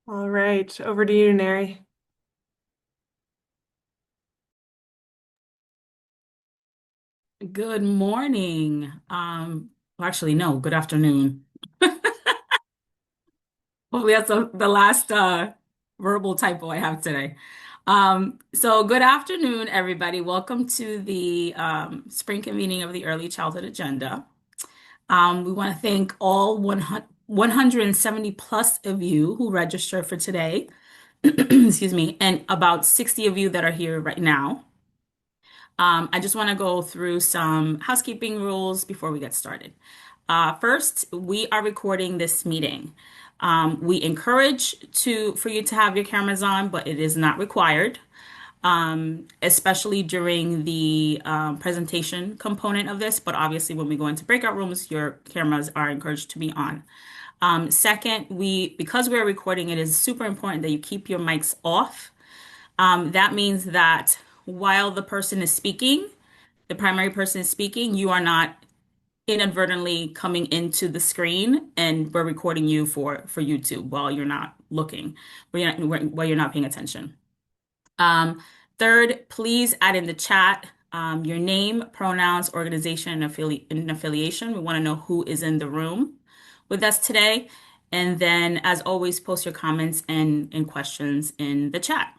All right, over to you, Neri. Good morning. Well, actually, no, good afternoon. Hopefully that's the last verbal typo I have today. So good afternoon, everybody. Welcome to the spring convening of the Early Childhood Agenda. We want to thank all 170 plus of you who registered for today. Excuse me, and about 60 of you that are here right now. I just want to go through some housekeeping rules before we get started. First, we are recording this meeting. We encourage for you to have your cameras on, but it is not required, especially during the presentation component of this. But obviously, when we go into breakout rooms, your cameras are encouraged to be on. Second, because we're recording, it is super important that you keep your mics off. That means that while the person is speaking, the primary person is speaking, you are not inadvertently coming into the screen and we're recording you for YouTube while you're not looking, while you're not paying attention. Third, please add in the chat your name, pronouns, organization, and affiliation. We want to know who is in the room with us today. And then, as always, post your comments and questions in the chat.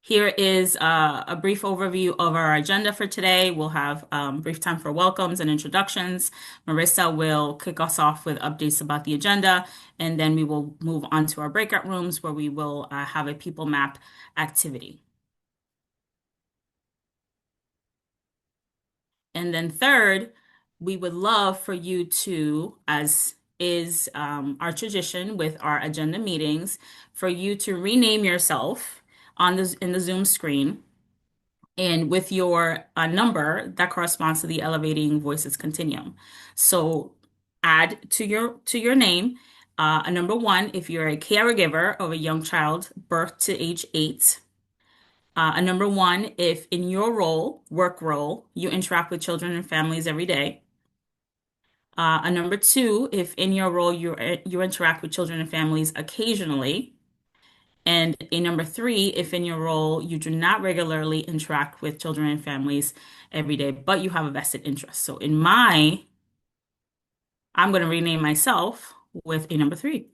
Here is a brief overview of our agenda for today. We'll have brief time for welcomes and introductions. Marissa will kick us off with updates about the agenda, and then we will move on to our breakout rooms where we will have a people map activity. And then third, we would love for you to, as is our tradition with our agenda meetings, for you to rename yourself in the Zoom screen and with your number that corresponds to the elevating voices continuum. So add to your name a number one if you're a caregiver of a young child birth to age 8. A number one if in your work role, you interact with children and families every day. A number two if in your role you interact with children and families occasionally. And a number three, if in your role you do not regularly interact with children and families every day, but you have a vested interest. So I'm going to rename myself with a number three.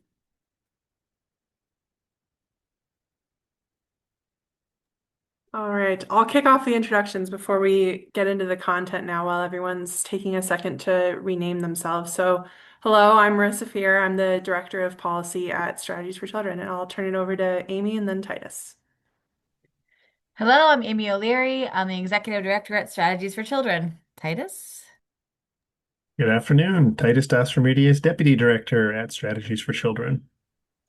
All right, I'll kick off the introductions before we get into the content now while everyone's taking a second to rename themselves. So, hello, I'm Marissa Fear. I'm the Director of Policy at Strategies for Children, and I'll turn it over to Amy and then Titus. Hello, I'm Amy O'Leary. I'm the Executive Director at Strategies for Children. Titus? Good afternoon. Titus Dastromedia is Deputy Director at Strategies for Children.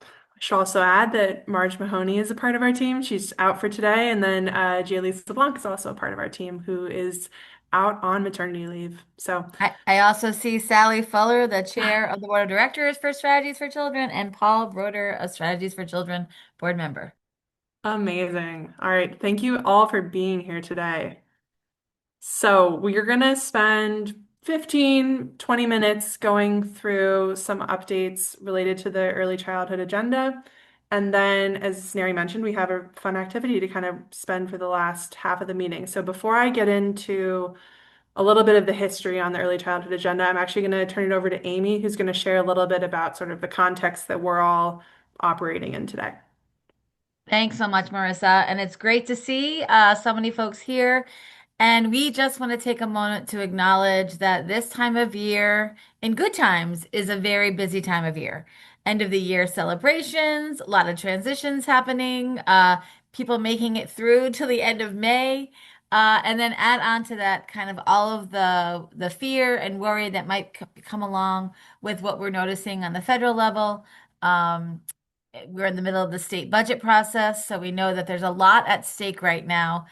I should also add that Marge Mahoney is a part of our team. She's out for today, and then Jaylee LeBlanc is also a part of our team who is out on maternity leave. So, I also see Sally Fuller, the Chair of the Board of Directors for Strategies for Children, and Paul Broder, a Strategies for Children board member. amazing. All right, thank you all for being here today. So we're going to spend 15, 20 minutes going through some updates related to the early childhood agenda. And then, as Neri mentioned, we have a fun activity to kind of spend for the last half of the meeting. So before I get into a little bit of the history on the early childhood agenda, I'm actually going to turn it over to Amy, who's going to share a little bit about sort of the context that we're all operating in today. Thanks so much, Marissa. And it's great to see so many folks here. And we just want to take a moment to acknowledge that this time of year, in good times, is a very busy time of year. End of the year celebrations, a lot of transitions happening, people making it through to the end of May. And then add on to that kind of all of the fear and worry that might come along with what we're noticing on the federal level. Um, we're in the middle of the state budget process, so we know that there's a lot at stake right now.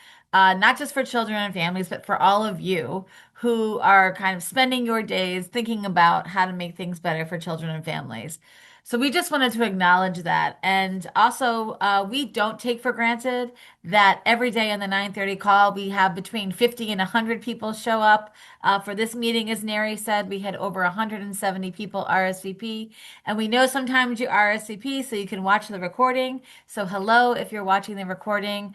not just for children and families, but for all of you who are kind of spending your days thinking about how to make things better for children and families. So we just wanted to acknowledge that. And also, we don't take for granted that every day on the 9:30 call, we have between 50 and 100 people show up. For this meeting, as Neri said, we had over 170 people RSVP. And we know sometimes you RSVP so you can watch the recording. So hello, if you're watching the recording.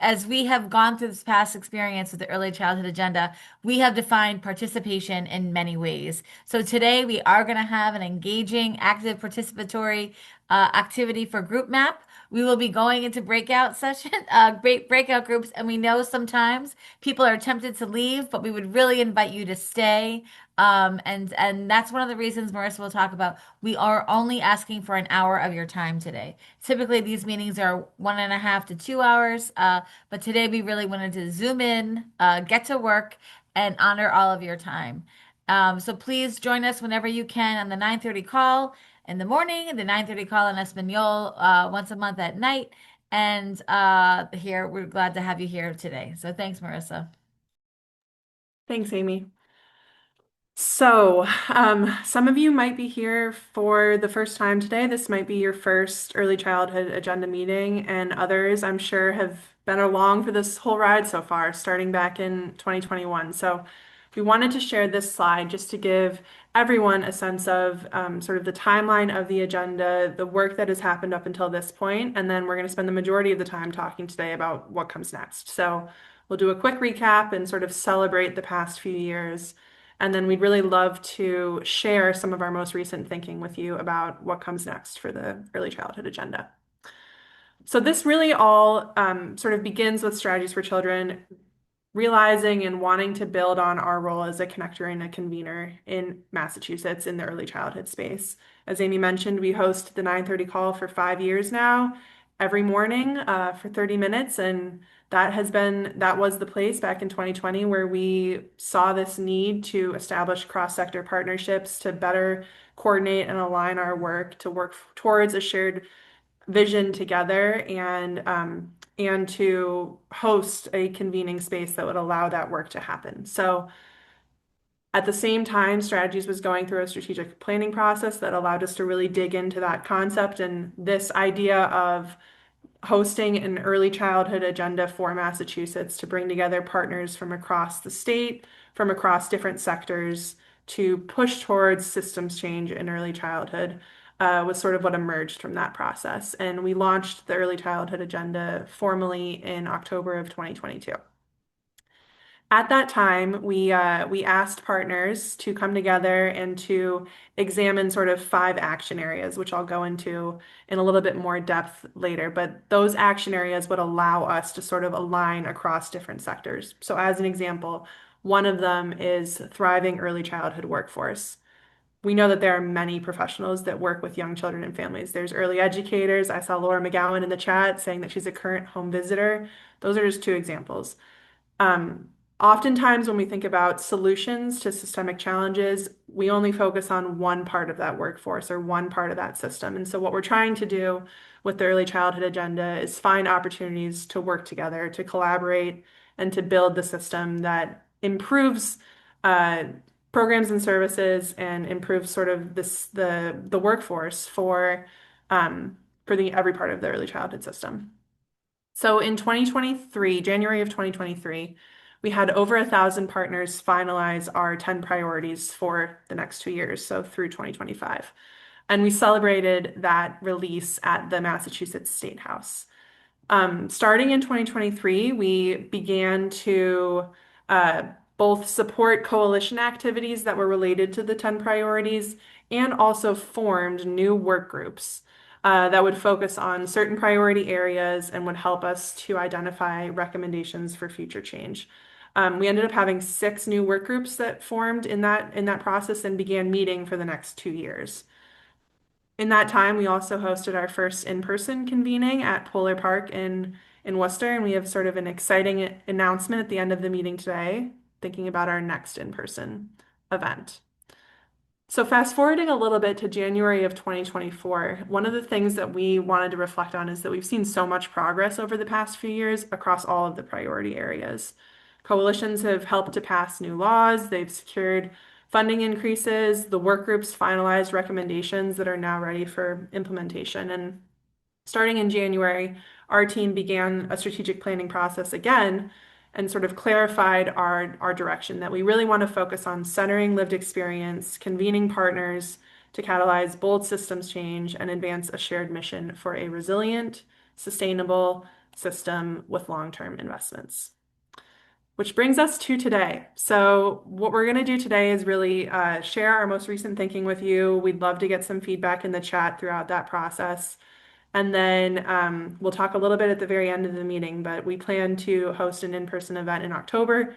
As we have gone through this past experience with the early childhood agenda, we have defined participation in many ways. So today we are going to have an engaging, active, participatory activity for group map. We will be going into breakout session, great breakout groups, and we know sometimes people are tempted to leave, but we would really invite you to stay. And that's one of the reasons Marissa will talk about. We are only asking for an hour of your time today. Typically, these meetings are 1.5 to 2 hours, but today we really wanted to zoom in, get to work, and honor all of your time. So please join us whenever you can on the 9:30 call in the morning, and the 9:30 call in Espanol once a month at night. And here, we're glad to have you here today. So thanks, Marissa. Thanks, Amy. So, some of you might be here for the first time today. This might be your first early childhood agenda meeting, and others, I'm sure, have been along for this whole ride so far, starting back in 2021. So, we wanted to share this slide just to give everyone a sense of sort of the timeline of the agenda, the work that has happened up until this point, and then we're going to spend the majority of the time talking today about what comes next. So, we'll do a quick recap and sort of celebrate the past few years. And then we'd really love to share some of our most recent thinking with you about what comes next for the early childhood agenda. So this really all sort of begins with Strategies for Children, realizing and wanting to build on our role as a connector and a convener in Massachusetts in the early childhood space. As Amy mentioned, we host the 9:30 call for 5 years now, every morning for 30 minutes, and that was the place back in 2020 where we saw this need to establish cross-sector partnerships to better coordinate and align our work to work towards a shared vision together and to host a convening space that would allow that work to happen. So at the same time, Strategies was going through a strategic planning process that allowed us to really dig into that concept and this idea of hosting an early childhood agenda for Massachusetts to bring together partners from across the state, from across different sectors to push towards systems change in early childhood was sort of what emerged from that process. And we launched the early childhood agenda formally in October of 2022. At that time, we asked partners to come together and to examine sort of 5 action areas, which I'll go into in a little bit more depth later. But those action areas would allow us to sort of align across different sectors. So, as an example, one of them is thriving early childhood workforce. We know that there are many professionals that work with young children and families. There's early educators. I saw Laura McGowan in the chat saying that she's a current home visitor. Those are just 2 examples. Um, Oftentimes, when we think about solutions to systemic challenges, we only focus on one part of that workforce or one part of that system. And so, what we're trying to do with the early childhood agenda is find opportunities to work together, to collaborate, and to build the system that improves uh, programs and services and improves sort of the workforce for the every part of the early childhood system. So in 2023, January of 2023, we had over 1,000 partners finalize our 10 priorities for the next 2 years, so through 2025. And we celebrated that release at the Massachusetts State House. Starting in 2023, we began to uh, both support coalition activities that were related to the 10 priorities and also formed new work groups that would focus on certain priority areas and would help us to identify recommendations for future change. We ended up having 6 new work groups that formed in that process and began meeting for the next 2 years. In that time, we also hosted our first in-person convening at Polar Park in Worcester, and we have sort of an exciting announcement at the end of the meeting today, thinking about our next in-person event. So fast forwarding a little bit to January of 2024, one of the things that we wanted to reflect on is that we've seen so much progress over the past few years across all of the priority areas. Coalitions have helped to pass new laws, they've secured funding increases, the work groups finalized recommendations that are now ready for implementation. And starting in January, our team began a strategic planning process again and sort of clarified our direction that we really want to focus on centering lived experience, convening partners to catalyze bold systems change and advance a shared mission for a resilient, sustainable system with long-term investments. Which brings us to today. So, what we're going to do today is really share our most recent thinking with you. We'd love to get some feedback in the chat throughout that process. And then we'll talk a little bit at the very end of the meeting, but we plan to host an in-person event in October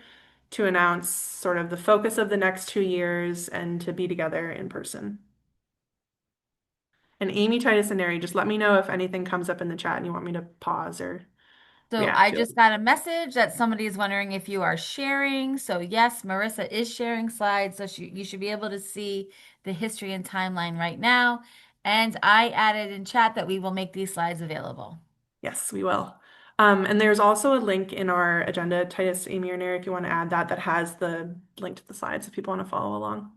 to announce sort of the focus of the next 2 years and to be together in person. And Amy, Titus, and Neri, just let me know if anything comes up in the chat and you want me to pause or So react I to it. just got a message that somebody is wondering if you are sharing. So yes, Marissa is sharing slides, so you should be able to see the history and timeline right now. And I added in chat that we will make these slides available. Yes, we will. And there's also a link in our agenda, Titus, Amy, or Neri, if you want to add that, that has the link to the slides if people want to follow along.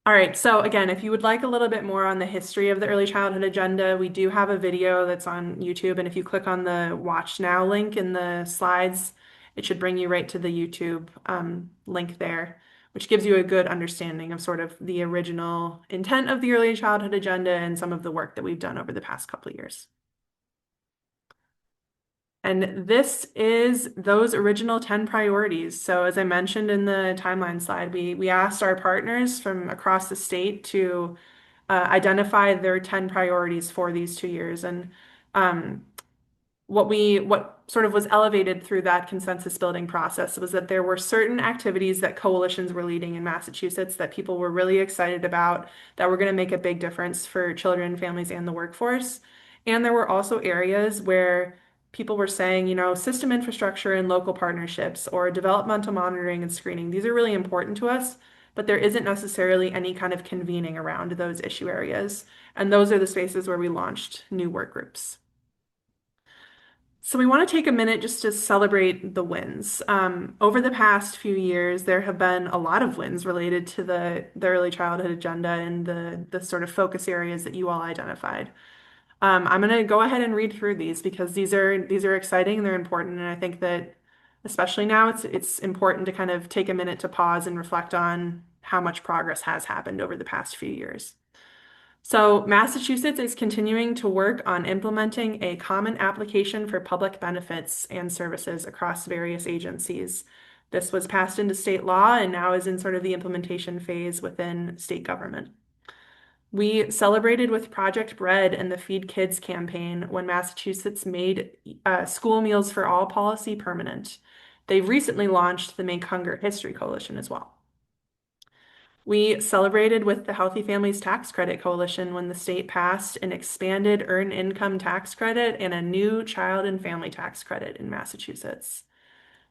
All right, so again, if you would like a little bit more on the history of the early childhood agenda, we do have a video that's on YouTube. And if you click on the Watch Now link in the slides, it should bring you right to the YouTube link there, which gives you a good understanding of sort of the original intent of the early childhood agenda and some of the work that we've done over the past couple of years. And this is those original 10 priorities. So as I mentioned in the timeline slide, we asked our partners from across the state to identify their 10 priorities for these 2 years. And um, what sort of was elevated through that consensus building process was that there were certain activities that coalitions were leading in Massachusetts that people were really excited about that were going to make a big difference for children, families, and the workforce. And there were also areas where people were saying, system infrastructure and local partnerships or developmental monitoring and screening, these are really important to us, but there isn't necessarily any kind of convening around those issue areas. And those are the spaces where we launched new work groups. So we want to take a minute just to celebrate the wins. Over the past few years, there have been a lot of wins related to the early childhood agenda and the sort of focus areas that you all identified. I'm going to go ahead and read through these because these are exciting and they're important, and I think that especially now it's important to kind of take a minute to pause and reflect on how much progress has happened over the past few years. So, Massachusetts is continuing to work on implementing a common application for public benefits and services across various agencies. This was passed into state law and now is in sort of the implementation phase within state government. We celebrated with Project Bread and the Feed Kids campaign when Massachusetts made school meals for all policy permanent. They've recently launched the Make Hunger History Coalition as well. We celebrated with the Healthy Families Tax Credit Coalition when the state passed an expanded earned income tax credit and a new child and family tax credit in Massachusetts.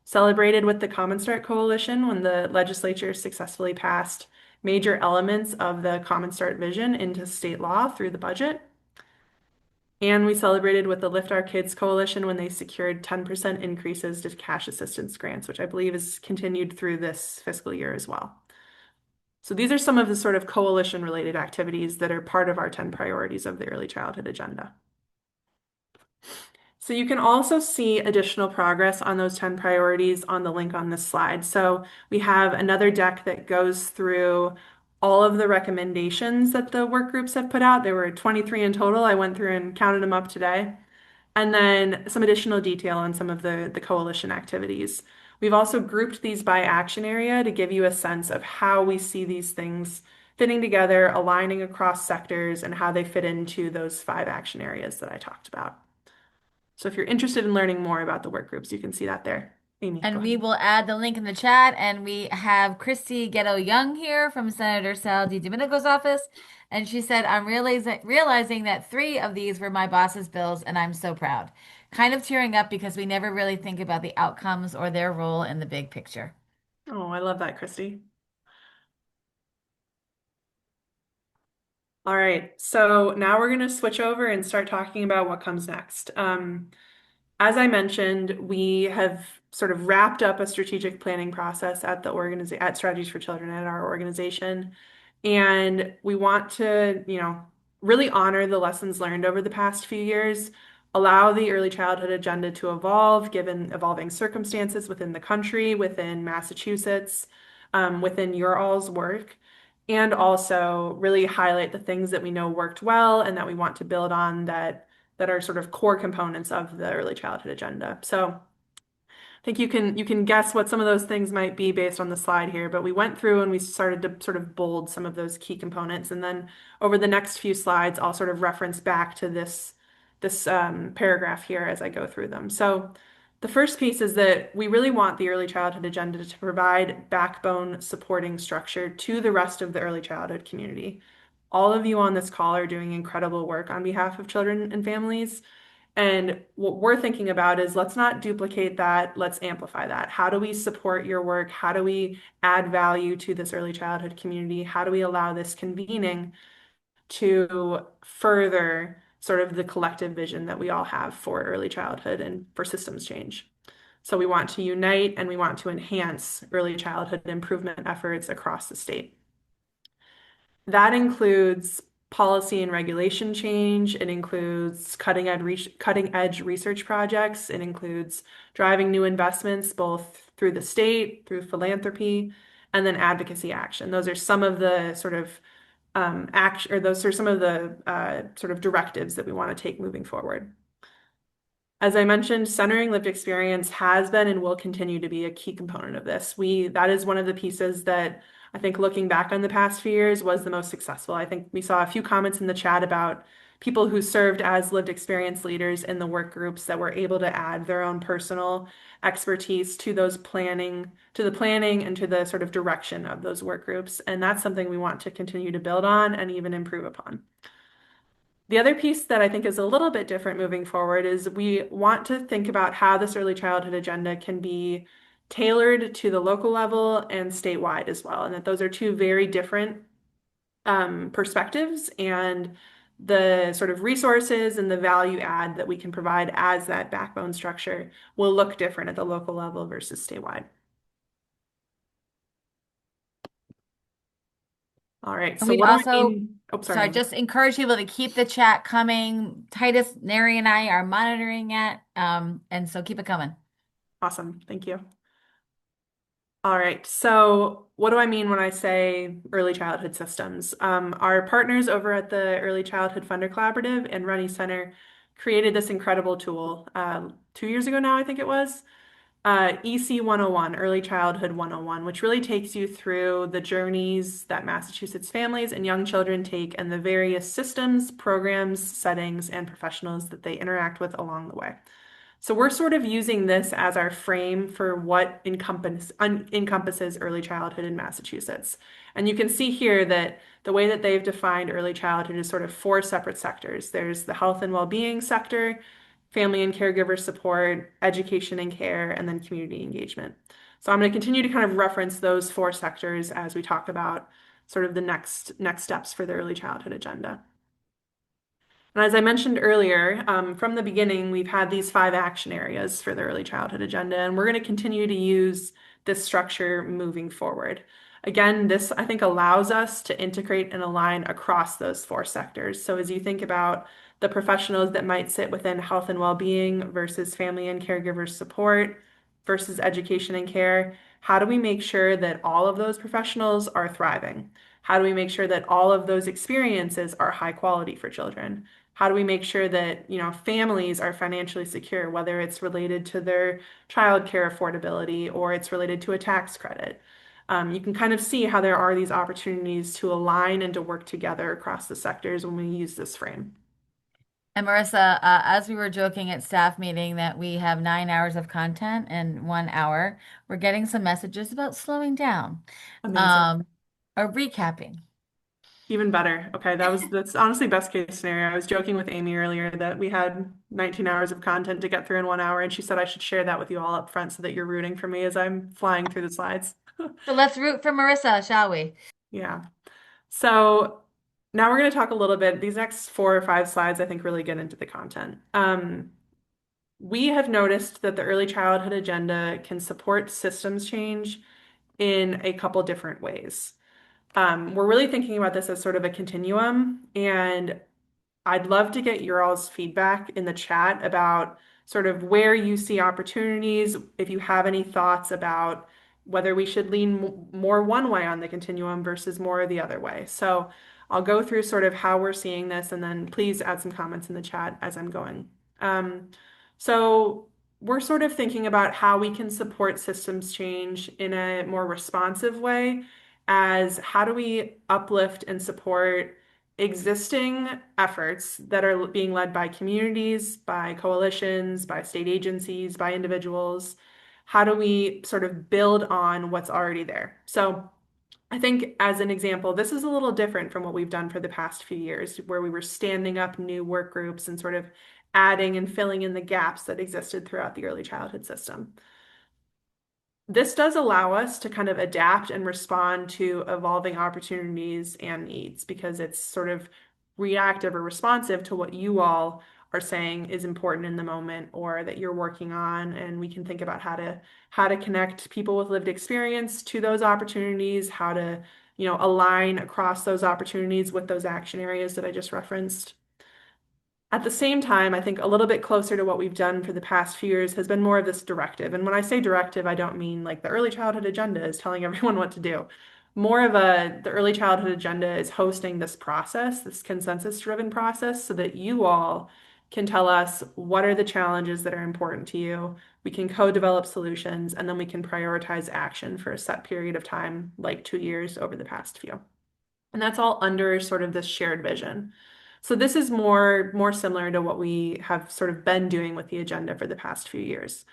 Celebrated with the Common Start Coalition when the legislature successfully passed major elements of the Common Start vision into state law through the budget. And we celebrated with the Lift Our Kids Coalition when they secured 10% increases to cash assistance grants, which I believe is continued through this fiscal year as well. So these are some of the sort of coalition-related activities that are part of our 10 priorities of the early childhood agenda. So you can also see additional progress on those 10 priorities on the link on this slide. So we have another deck that goes through all of the recommendations that the work groups have put out. There were 23 in total. I went through and counted them up today. And then some additional detail on some of the coalition activities. We've also grouped these by action area to give you a sense of how we see these things fitting together, aligning across sectors, and how they fit into those 5 action areas that I talked about. So if you're interested in learning more about the work groups, you can see that there. Amy, go And we ahead. will add the link in the chat. And we have Christy Ghetto Young here from Senator Sal DiDomenico's office. And she said, I'm realizing that 3 of these were my boss's bills, and I'm so proud. Kind of tearing up because we never really think about the outcomes or their role in the big picture. Oh, I love that, Christy. All right, so now we're going to switch over and start talking about what comes next. As I mentioned, we have sort of wrapped up a strategic planning process at the at Strategies for Children at our organization, and we want to, really honor the lessons learned over the past few years, allow the early childhood agenda to evolve given evolving circumstances within the country, within Massachusetts, within your all's work, and also really highlight the things that we know worked well and that we want to build on that are sort of core components of the early childhood agenda. So I think you can guess what some of those things might be based on the slide here, but we went through and we started to sort of bold some of those key components. And then over the next few slides, I'll sort of reference back to this paragraph here as I go through them. So the first piece is that we really want the early childhood agenda to provide backbone supporting structure to the rest of the early childhood community. All of you on this call are doing incredible work on behalf of children and families. And what we're thinking about is let's not duplicate that, let's amplify that. How do we support your work? How do we add value to this early childhood community? How do we allow this convening to further sort of the collective vision that we all have for early childhood and for systems change? So we want to unite and we want to enhance early childhood improvement efforts across the state. That includes policy and regulation change. It includes cutting edge research projects. It includes driving new investments both through the state, through philanthropy, and then advocacy action. Those are some of the sort of action, or those are some of the sort of directives that we want to take moving forward. As I mentioned, centering lived experience has been and will continue to be a key component of this. That is one of the pieces that I think looking back on the past few years was the most successful. I think we saw a few comments in the chat about people who served as lived experience leaders in the work groups that were able to add their own personal expertise to the planning and to the sort of direction of those work groups. And that's something we want to continue to build on and even improve upon. The other piece that I think is a little bit different moving forward is we want to think about how this early childhood agenda can be tailored to the local level and statewide as well, and that those are two very different perspectives, and the sort of resources and the value add that we can provide as that backbone structure will look different at the local level versus statewide. All right, And so we'd what do I also, mean? Oh, sorry, sorry. just encourage people to keep the chat coming. Titus, Neri, and I are monitoring it. And so keep it coming. Awesome. Thank you. All right, so what do I mean when I say early childhood systems? Our partners over at the Early Childhood Funder Collaborative and Runny Center created this incredible tool 2 years ago now, I think it was, EC 101, Early Childhood 101, which really takes you through the journeys that Massachusetts families and young children take and the various systems, programs, settings, and professionals that they interact with along the way. So we're sort of using this as our frame for what encompasses early childhood in Massachusetts. And you can see here that the way that they've defined early childhood is sort of four separate sectors. There's the health and well-being sector, family and caregiver support, education and care, and then community engagement. So I'm going to continue to kind of reference those four sectors as we talk about sort of the next steps for the early childhood agenda. And as I mentioned earlier, from the beginning, we've had these 5 action areas for the early childhood agenda, and we're going to continue to use this structure moving forward. Again, this I think allows us to integrate and align across those 4 sectors. So as you think about the professionals that might sit within health and well-being versus family and caregiver support versus education and care, how do we make sure that all of those professionals are thriving? How do we make sure that all of those experiences are high quality for children? How do we make sure that, families are financially secure, whether it's related to their childcare affordability or it's related to a tax credit? You can kind of see how there are these opportunities to align and to work together across the sectors when we use this frame. And Marissa, as we were joking at staff meeting that we have 9 hours of content in 1 hour, we're getting some messages about slowing down, Amazing. um, or recapping. Even better. Okay, that's honestly best case scenario. I was joking with Amy earlier that we had 19 hours of content to get through in 1 hour, and she said I should share that with you all up front so that you're rooting for me as I'm flying through the slides. So let's root for Marissa, shall we? Yeah. So Now we're going to talk a little bit, these next 4 or 5 slides, I think, really get into the content. We have noticed that the early childhood agenda can support systems change in a couple different ways. We're really thinking about this as sort of a continuum, and I'd love to get your all's feedback in the chat about sort of where you see opportunities, if you have any thoughts about whether we should lean more one way on the continuum versus more the other way. So I'll go through sort of how we're seeing this, and then please add some comments in the chat as I'm going. So we're sort of thinking about how we can support systems change in a more responsive way, as how do we uplift and support existing efforts that are being led by communities, by coalitions, by state agencies, by individuals. How do we sort of build on what's already there? So I think, as an example, this is a little different from what we've done for the past few years, where we were standing up new work groups and sort of adding and filling in the gaps that existed throughout the early childhood system. This does allow us to kind of adapt and respond to evolving opportunities and needs, because it's sort of reactive or responsive to what you all are saying is important in the moment or that you're working on. And we can think about how to connect people with lived experience to those opportunities, how to, align across those opportunities with those action areas that I just referenced. At the same time, I think a little bit closer to what we've done for the past few years has been more of this directive. And when I say directive, I don't mean like the early childhood agenda is telling everyone what to do. More of the early childhood agenda is hosting this process, this consensus-driven process, so that you all can tell us what are the challenges that are important to you. We can co-develop solutions, and then we can prioritize action for a set period of time, like 2 years over the past few. And that's all under sort of this shared vision. So this is more similar to what we have sort of been doing with the agenda for the past few years.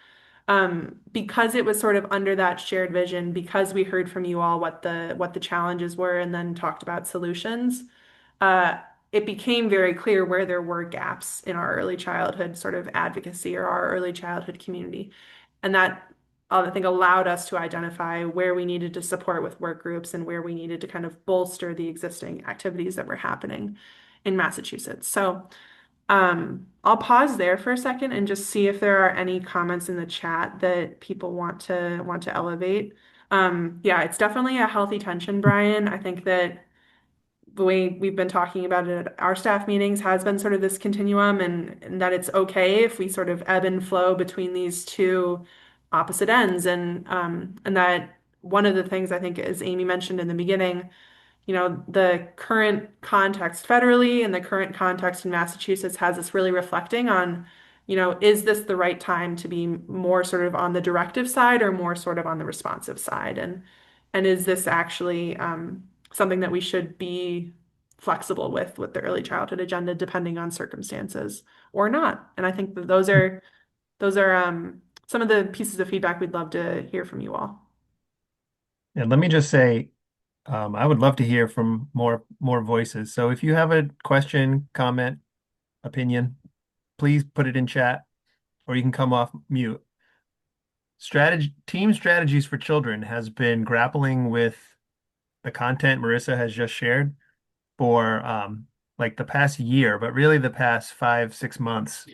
Because it was sort of under that shared vision, because we heard from you all what the challenges were and then talked about solutions, uh, it became very clear where there were gaps in our early childhood sort of advocacy or our early childhood community. And that, I think, allowed us to identify where we needed to support with work groups and where we needed to kind of bolster the existing activities that were happening in Massachusetts. So I'll pause there for a second and just see if there are any comments in the chat that people want to elevate. Yeah, it's definitely a healthy tension, Brian. I think that the way we've been talking about it at our staff meetings has been sort of this continuum, and that it's okay if we sort of ebb and flow between these two opposite ends. And that one of the things I think, as Amy mentioned in the beginning, the current context federally and the current context in Massachusetts has us really reflecting on, is this the right time to be more sort of on the directive side or more sort of on the responsive side? And is this actually something that we should be flexible with the early childhood agenda, depending on circumstances or not? And I think that those are some of the pieces of feedback we'd love to hear from you all. And let me just say, I would love to hear from more voices. So if you have a question, comment, opinion, please put it in chat, or you can come off mute. Team Strategies for Children has been grappling with the content Marissa has just shared for like the past year, but really the past 5, 6 months.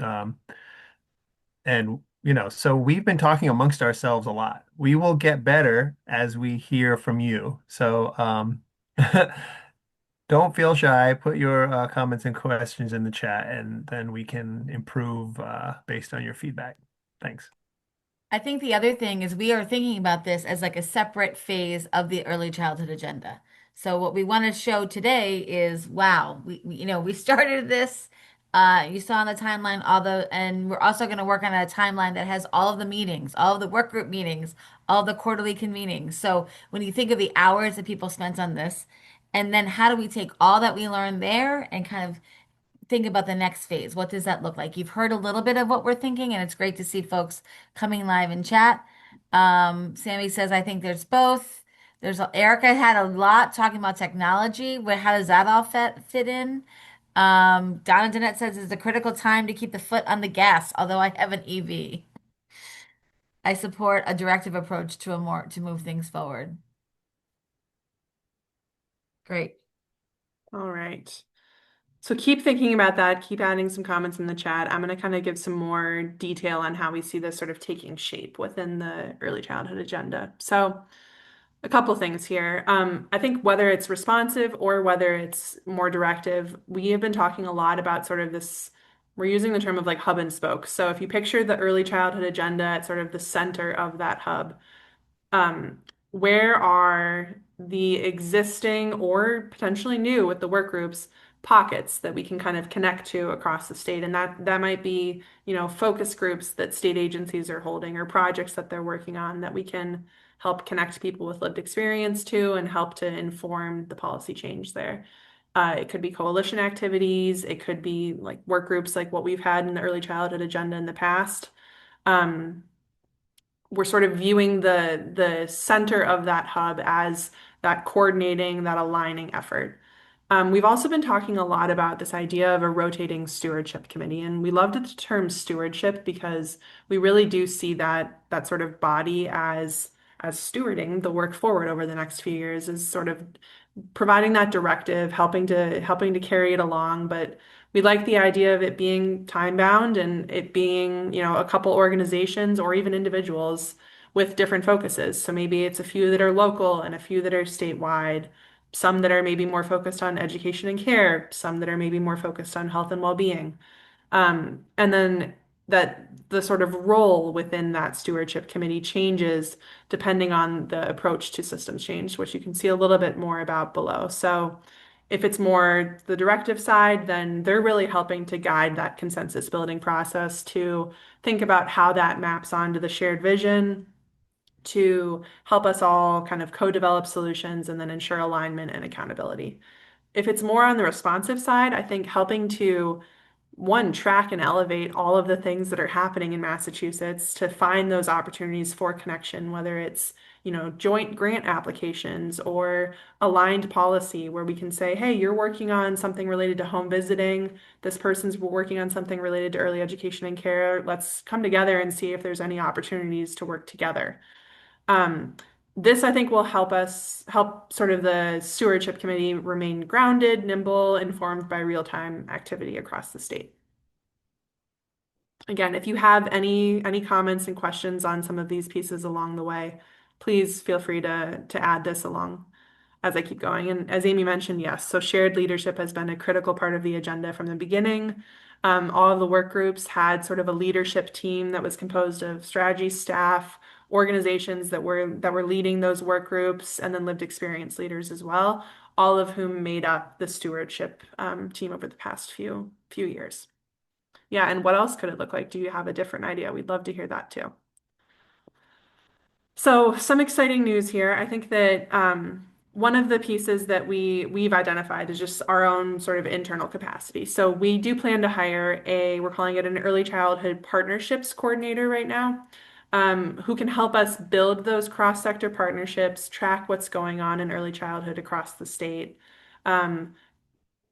And so we've been talking amongst ourselves a lot. We will get better as we hear from you. So don't feel shy. Put your comments and questions in the chat, and then we can improve based on your feedback. Thanks. I think the other thing is we are thinking about this as like a separate phase of the early childhood agenda. So what we want to show today is, wow, we started this. You saw on the timeline and we're also going to work on a timeline that has all of the meetings, all of the work group meetings, all of the quarterly convenings. So when you think of the hours that people spent on this, and then how do we take all that we learned there and kind of think about the next phase. What does that look like? You've heard a little bit of what we're thinking, and it's great to see folks coming live in chat. Sammy says, I think there's both. Erica had a lot talking about technology. How does that all fit in? Donna Danette says it's a critical time to keep the foot on the gas, although I have an EV. I support a directive approach to move things forward. Great. All right. So keep thinking about that. Keep adding some comments in the chat. I'm going to kind of give some more detail on how we see this sort of taking shape within the early childhood agenda. So a couple things here. I think whether it's responsive or whether it's more directive, we have been talking a lot about sort of this, we're using the term of like hub and spoke. So if you picture the early childhood agenda at sort of the center of that hub, um, where are the existing or potentially new with the work groups pockets that we can kind of connect to across the state? And that might be, focus groups that state agencies are holding or projects that they're working on that we can help connect people with lived experience to and help to inform the policy change there. It could be coalition activities. It could be like work groups like what we've had in the early childhood agenda in the past. Um, we're sort of viewing the center of that hub as that coordinating, that aligning effort. We've also been talking a lot about this idea of a rotating stewardship committee, and we loved the term stewardship because we really do see that sort of body as stewarding the work forward over the next few years, is sort of providing that directive, helping to carry it along. But we like the idea of it being time bound and it being, a couple organizations or even individuals with different focuses. So maybe it's a few that are local and a few that are statewide, some that are maybe more focused on education and care, some that are maybe more focused on health and well-being. And then that the sort of role within that stewardship committee changes depending on the approach to systems change, which you can see a little bit more about below. So if it's more the directive side, then they're really helping to guide that consensus building process to think about how that maps onto the shared vision to help us all kind of co-develop solutions and then ensure alignment and accountability. If it's more on the responsive side, I think helping to one, track and elevate all of the things that are happening in Massachusetts to find those opportunities for connection, whether it's, joint grant applications or aligned policy where we can say, hey, you're working on something related to home visiting. This person's working on something related to early education and care. Let's come together and see if there's any opportunities to work together. Um, this, I think, will help sort of the stewardship committee remain grounded, nimble, informed by real-time activity across the state. Again, if you have any comments and questions on some of these pieces along the way, please feel free to add this along as I keep going. And as Amy mentioned, yes, so shared leadership has been a critical part of the agenda from the beginning. All of the work groups had sort of a leadership team that was composed of strategy staff, organizations that were leading those work groups, and then lived experience leaders as well, all of whom made up the stewardship team over the past few years. Yeah, and what else could it look like? Do you have a different idea? We'd love to hear that too. So some exciting news here. I think that one of the pieces that we've identified is just our own sort of internal capacity. So we do plan to hire we're calling it an early childhood partnerships coordinator right now, who can help us build those cross-sector partnerships, track what's going on in early childhood across the state.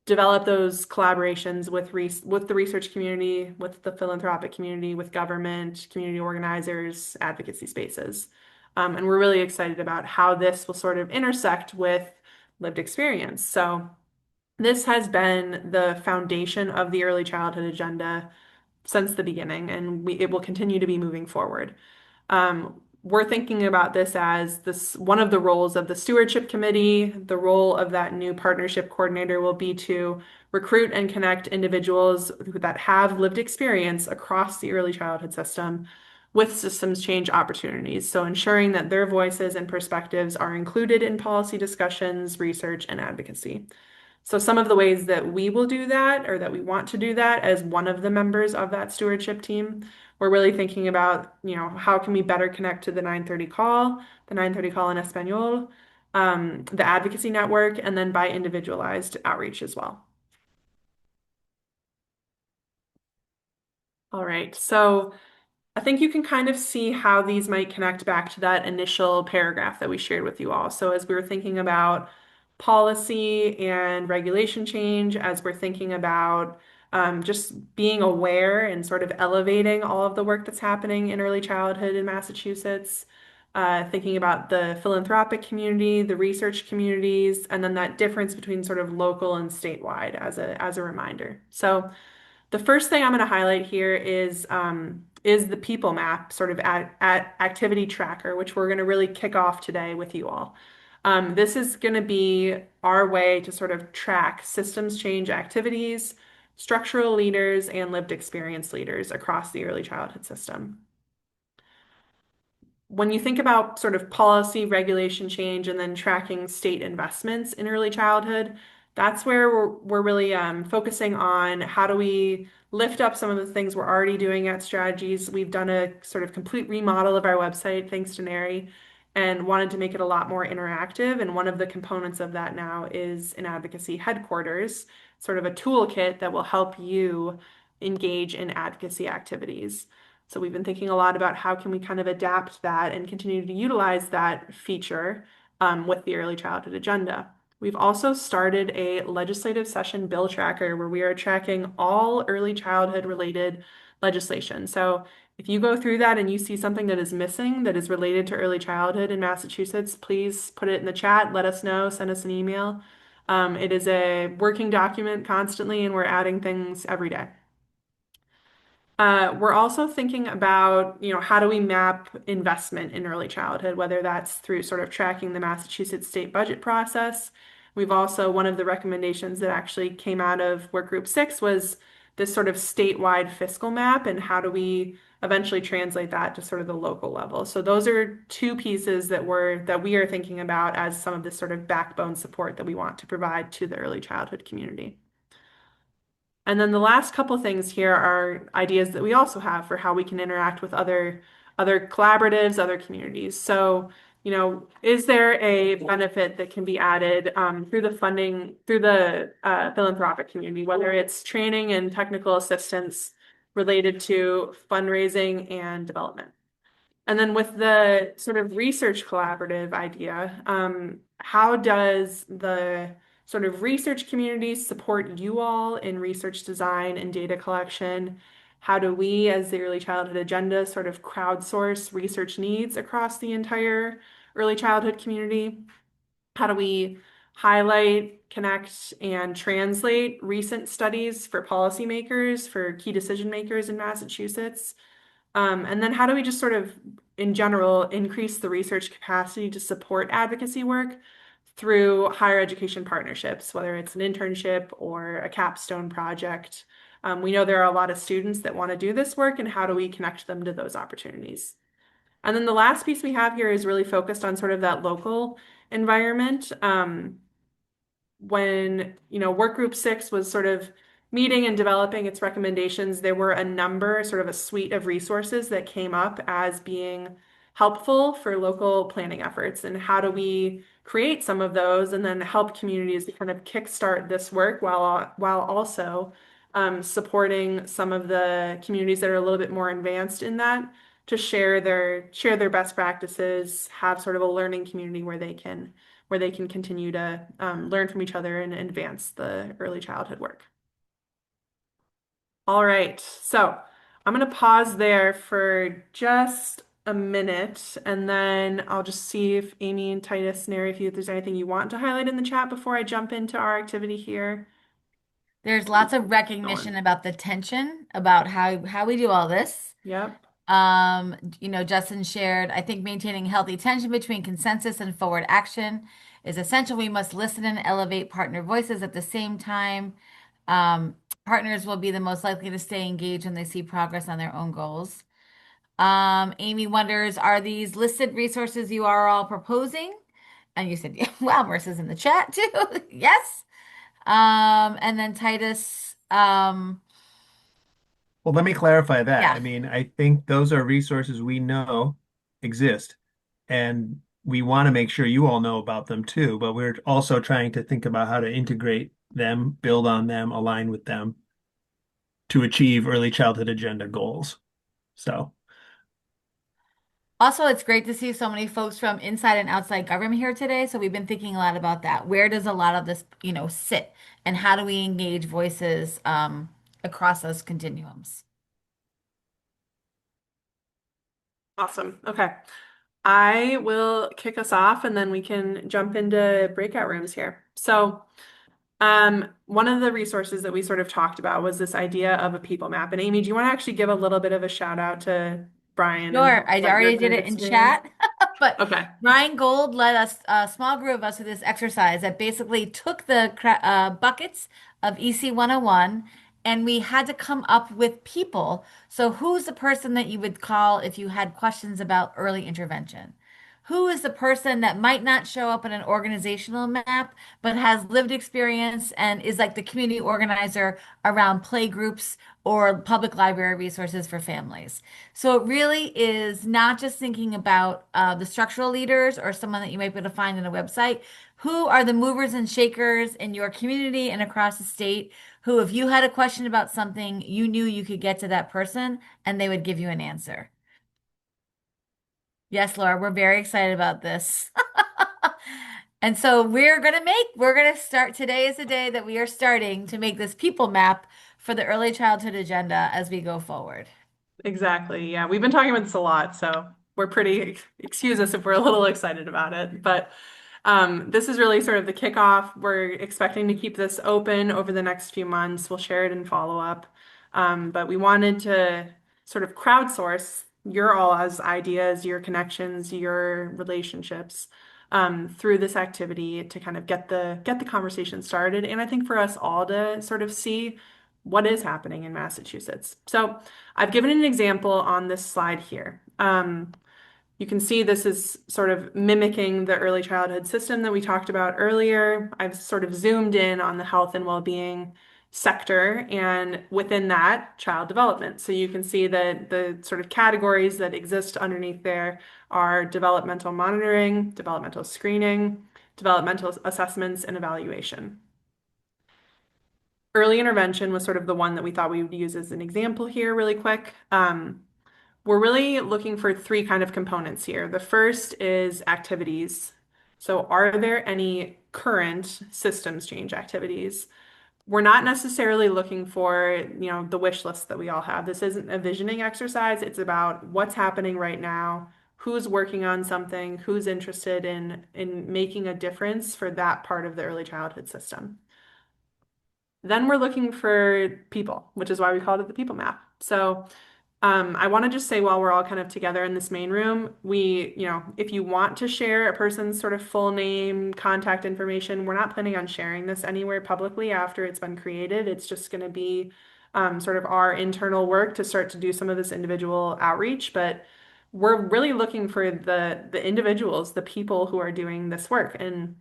Develop those collaborations with the research community, with the philanthropic community, with government, community organizers, advocacy spaces. And we're really excited about how this will sort of intersect with lived experience. So this has been the foundation of the early childhood agenda since the beginning, and it will continue to be moving forward. We're thinking about this as one of the roles of the stewardship committee. The role of that new partnership coordinator will be to recruit and connect individuals that have lived experience across the early childhood system with systems change opportunities. So ensuring that their voices and perspectives are included in policy discussions, research, and advocacy. So some of the ways that we will do that, or that we want to do that as one of the members of that stewardship team, we're really thinking about, how can we better connect to the 930 call in Espanol, the advocacy network, and then by individualized outreach as well. All right, so I think you can kind of see how these might connect back to that initial paragraph that we shared with you all. So as we were thinking about policy and regulation change, as we're thinking about just being aware and sort of elevating all of the work that's happening in early childhood in Massachusetts, thinking about the philanthropic community, the research communities, and then that difference between sort of local and statewide as a reminder. So the first thing I'm going to highlight here is the people map, sort of at activity tracker, which we're going to really kick off today with you all. This is going to be our way to sort of track systems change activities, structural leaders, and lived experience leaders across the early childhood system. When you think about sort of policy regulation change and then tracking state investments in early childhood, that's where we're really focusing on how do we lift up some of the things we're already doing at Strategies. We've done a sort of complete remodel of our website, thanks to Neri, and wanted to make it a lot more interactive. And one of the components of that now is an advocacy headquarters, sort of a toolkit that will help you engage in advocacy activities. So we've been thinking a lot about how can we kind of adapt that and continue to utilize that feature with the early childhood agenda. We've also started a legislative session bill tracker where we are tracking all early childhood related legislation. So if you go through that and you see something that is missing that is related to early childhood in Massachusetts, please put it in the chat, let us know, send us an email. It is a working document constantly, and we're adding things every day. We're also thinking about, how do we map investment in early childhood, whether that's through sort of tracking the Massachusetts state budget process. We've also, one of the recommendations that actually came out of Work Group 6 was this sort of statewide fiscal map, and how do we eventually translate that to sort of the local level. So those are two pieces that we are thinking about as some of this sort of backbone support that we want to provide to the early childhood community. And then the last couple things here are ideas that we also have for how we can interact with other collaboratives, other communities. So, is there a benefit that can be added through the funding, through the philanthropic community, whether it's training and technical assistance related to fundraising and development? And then with the sort of research collaborative idea, how does the sort of research community support you all in research design and data collection? How do we, as the early childhood agenda, sort of crowdsource research needs across the entire early childhood community? How do we highlight, connect, and translate recent studies for policymakers, for key decision makers in Massachusetts? And then how do we just sort of, in general, increase the research capacity to support advocacy work through higher education partnerships, whether it's an internship or a capstone project? We know there are a lot of students that want to do this work, and how do we connect them to those opportunities? And then the last piece we have here is really focused on sort of that local environment. When, Work Group 6 was sort of meeting and developing its recommendations, there were a number, sort of a suite of resources that came up as being helpful for local planning efforts. And how do we create some of those and then help communities to kind of kickstart this work while also supporting some of the communities that are a little bit more advanced in that to share their best practices, have sort of a learning community where they can continue to learn from each other and advance the early childhood work. All right, so I'm going to pause there for just a minute, and then I'll just see if Amy and Titus, Neri, if there's anything you want to highlight in the chat before I jump into our activity here. There's lots of recognition about the tension, about how we do all this. Yep. Justin shared, I think maintaining healthy tension between consensus and forward action is essential. We must listen and elevate partner voices at the same time. Partners will be the most likely to stay engaged when they see progress on their own goals. Amy wonders, are these listed resources you are all proposing? And you said, yeah, well, Marissa's in the chat too. Yes. And then Titus, Well, let me clarify that. yeah. I mean, I think those are resources we know exist, and we want to make sure you all know about them too, but we're also trying to think about how to integrate them, build on them, align with them to achieve early childhood agenda goals. So, Also, it's great to see so many folks from inside and outside government here today. So we've been thinking a lot about that. Where does a lot of this, sit? And how do we engage voices across those continuums? Awesome. Okay. I will kick us off and then we can jump into breakout rooms here. One of the resources that we sort of talked about was this idea of a people map. And Amy, do you want to actually give a little bit of a shout out to Brian and Sure, I what your already did kind of it in experience? chat, but Okay. Ryan Gold led us, a small group of us, through this exercise that basically took the buckets of EC 101 and we had to come up with people. So, who's the person that you would call if you had questions about early intervention? Who is the person that might not show up in an organizational map, but has lived experience and is like the community organizer around play groups or public library resources for families? So it really is not just thinking about the structural leaders or someone that you might be able to find on a website. Who are the movers and shakers in your community and across the state who, if you had a question about something, you knew you could get to that person and they would give you an answer? Yes, Laura, we're very excited about this. And so we're going to start. Today is the day that we are starting to make this people map for the early childhood agenda as we go forward. Exactly. Yeah, we've been talking about this a lot, so we're pretty, excuse us if we're a little excited about it. But this is really sort of the kickoff. We're expecting to keep this open over the next few months. We'll share it in follow-up. But we wanted to sort of crowdsource your all's ideas, your connections, your relationships through this activity to kind of get the conversation started. And I think for us all to sort of see what is happening in Massachusetts. So I've given an example on this slide here. You can see this is sort of mimicking the early childhood system that we talked about earlier. I've sort of zoomed in on the health and well-being sector and within that, child development. So you can see that the sort of categories that exist underneath there are developmental monitoring, developmental screening, developmental assessments, and evaluation. Early intervention was sort of the one that we thought we would use as an example here really quick. We're really looking for three kind of components here. The first is activities. So are there any current systems change activities? We're not necessarily looking for, the wish list that we all have. This isn't a visioning exercise. It's about what's happening right now, who's working on something, who's interested in making a difference for that part of the early childhood system. Then we're looking for people, which is why we called it the people map. So I want to just say while we're all kind of together in this main room, if you want to share a person's sort of full name, contact information, we're not planning on sharing this anywhere publicly after it's been created. It's just going to be sort of our internal work to start to do some of this individual outreach. But we're really looking for the individuals, the people who are doing this work. And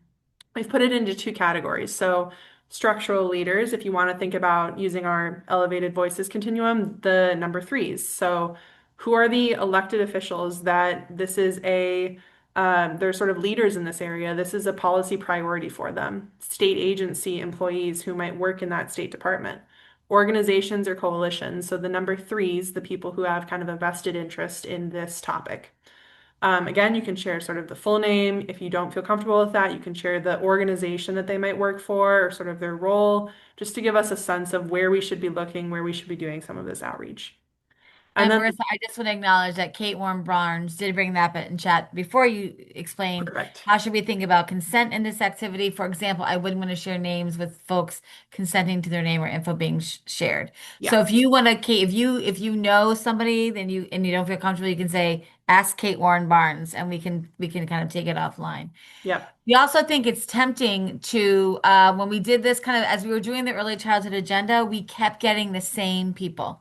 we've put it into two categories. So structural leaders, if you want to think about using our elevated voices continuum, the number threes. So who are the elected officials that this is they're sort of leaders in this area. This is a policy priority for them. State agency employees who might work in that state department. Organizations or coalitions. So the number threes, the people who have kind of a vested interest in this topic. Again, you can share sort of the full name. If you don't feel comfortable with that, you can share the organization that they might work for or sort of their role, just to give us a sense of where we should be looking, where we should be doing some of this outreach. And And then, Marissa, I just want to acknowledge that Kate Warren Barnes did bring that up in chat before you explained perfect. how should we think about consent in this activity. For example, I wouldn't want to share names with folks consenting to their name or info being shared. So Yeah, if you want to, Kate, if you know somebody, then you don't feel comfortable, you can say ask Kate Warren Barnes, and we can kind of take it offline. yep, We also think it's tempting to when we did this kind of as we were doing the early childhood agenda, we kept getting the same people.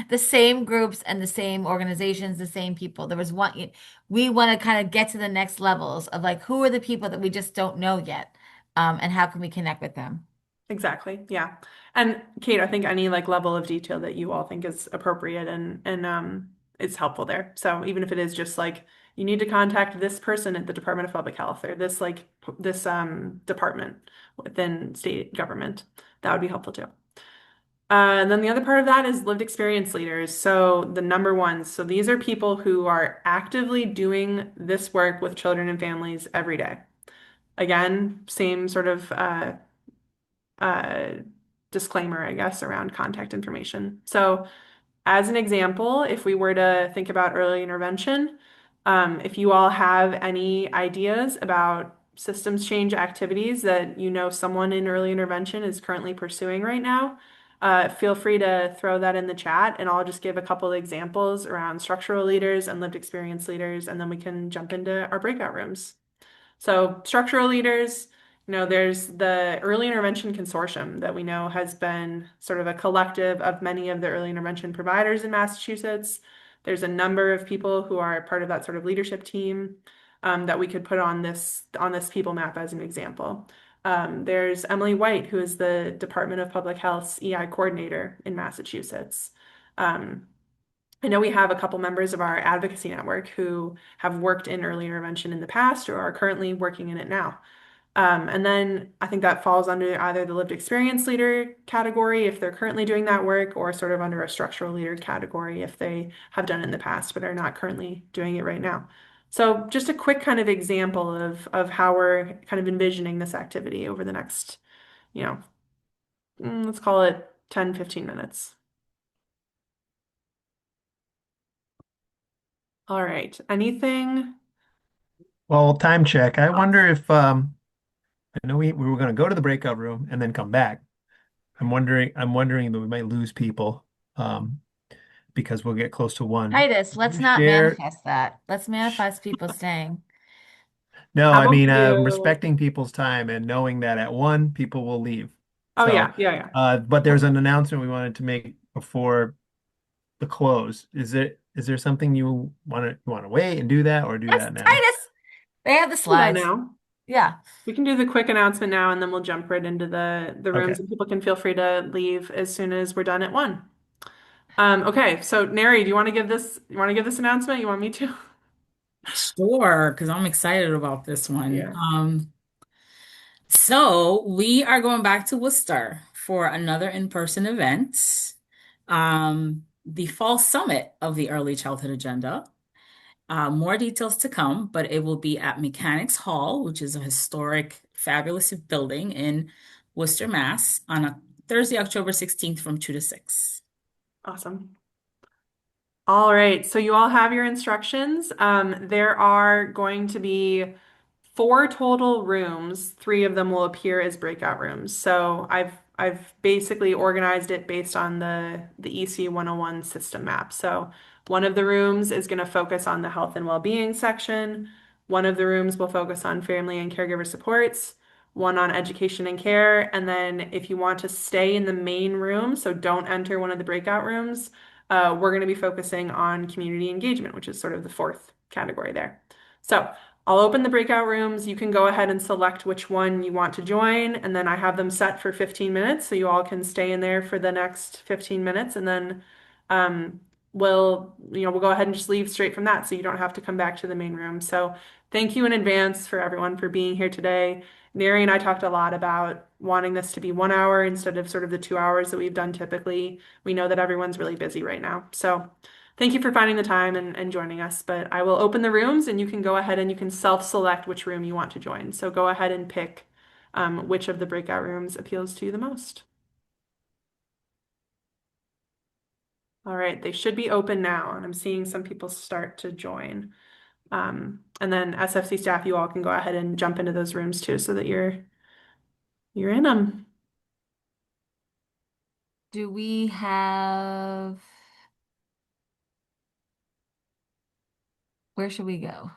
The same groups and the same organizations, the same people. There was one, we want to kind of get to the next levels of like, who are the people that we just don't know yet? And how can we connect with them? exactly. Yeah. And Kate, I think any like level of detail that you all think is appropriate and it's helpful there. So even if it is just like you need to contact this person at the Department of Public Health or this department within state government, that would be helpful too. And then the other part of that is lived experience leaders. So the number ones. So these are people who are actively doing this work with children and families every day. Again, same sort of uh, disclaimer, I guess, around contact information. So as an example, if we were to think about early intervention, If you all have any ideas about systems change activities that you know someone in early intervention is currently pursuing right now, feel free to throw that in the chat, and I'll just give a couple of examples around structural leaders and lived experience leaders, and then we can jump into our breakout rooms. So structural leaders, there's the Early Intervention Consortium that we know has been sort of a collective of many of the early intervention providers in Massachusetts. There's a number of people who are part of that sort of leadership team that we could put on this people map as an example. There's Emily White, who is the Department of Public Health's EI coordinator in Massachusetts. Um, I know we have a couple members of our advocacy network who have worked in early intervention in the past or are currently working in it now. And then I think that falls under either the lived experience leader category if they're currently doing that work, or sort of under a structural leader category if they have done it in the past but are not currently doing it right now. So just a quick kind of example of how we're kind of envisioning this activity over the next, you know, let's call it 10, 15 minutes. All right. Anything Well, time check. I else? wonder if I know we were going to go to the breakout room and then come back. I'm wondering that we might lose people um, because we'll get close to one. Titus, Can let's you not share? manifest that. Let's manifest people staying. No, How I about we mean do? respecting people's time and knowing that at one people will leave. Oh So, yeah, yeah, yeah. but there's an announcement we wanted to make before the close. Is there something you want to wait and do that or do Yes, that now? Titus. They have the Do that slides. now. Yeah. We can do the quick announcement now, and then we'll jump right into the rooms, Okay. and people can feel free to leave as soon as we're done at one. Okay, so Neri, do you want to give this? You want to give this announcement? You want me to? Sure, because I'm excited about this one. Yeah. So we are going back to Worcester for another in-person event, the fall summit of the Early Childhood Agenda. More details to come, but it will be at Mechanics Hall, which is a historic, fabulous building in Worcester, Mass, on a Thursday, October 16th from 2 to 6. Awesome. All right, so you all have your instructions. There are going to be four total rooms. Three of them will appear as breakout rooms. So I've basically organized it based on the EC 101 system map. So one of the rooms is going to focus on the health and well-being section. One of the rooms will focus on family and caregiver supports, one on education and care. And then if you want to stay in the main room, so don't enter one of the breakout rooms, we're going to be focusing on community engagement, which is sort of the fourth category there. So I'll open the breakout rooms. You can go ahead and select which one you want to join, and then I have them set for 15 minutes, so you all can stay in there for the next 15 minutes, and then um, we'll go ahead and just leave straight from that, so you don't have to come back to the main room. So thank you in advance for everyone for being here today. Neri and I talked a lot about wanting this to be 1 hour instead of sort of the 2 hours that we've done typically. We know that everyone's really busy right now, so. Thank you for finding the time and joining us, but I will open the rooms and you can go ahead and you can self-select which room you want to join. So go ahead and pick which of the breakout rooms appeals to you the most. All right, they should be open now, and I'm seeing some people start to join. And then SFC staff, you all can go ahead and jump into those rooms too, so that you're in them. Do we have, where should we go?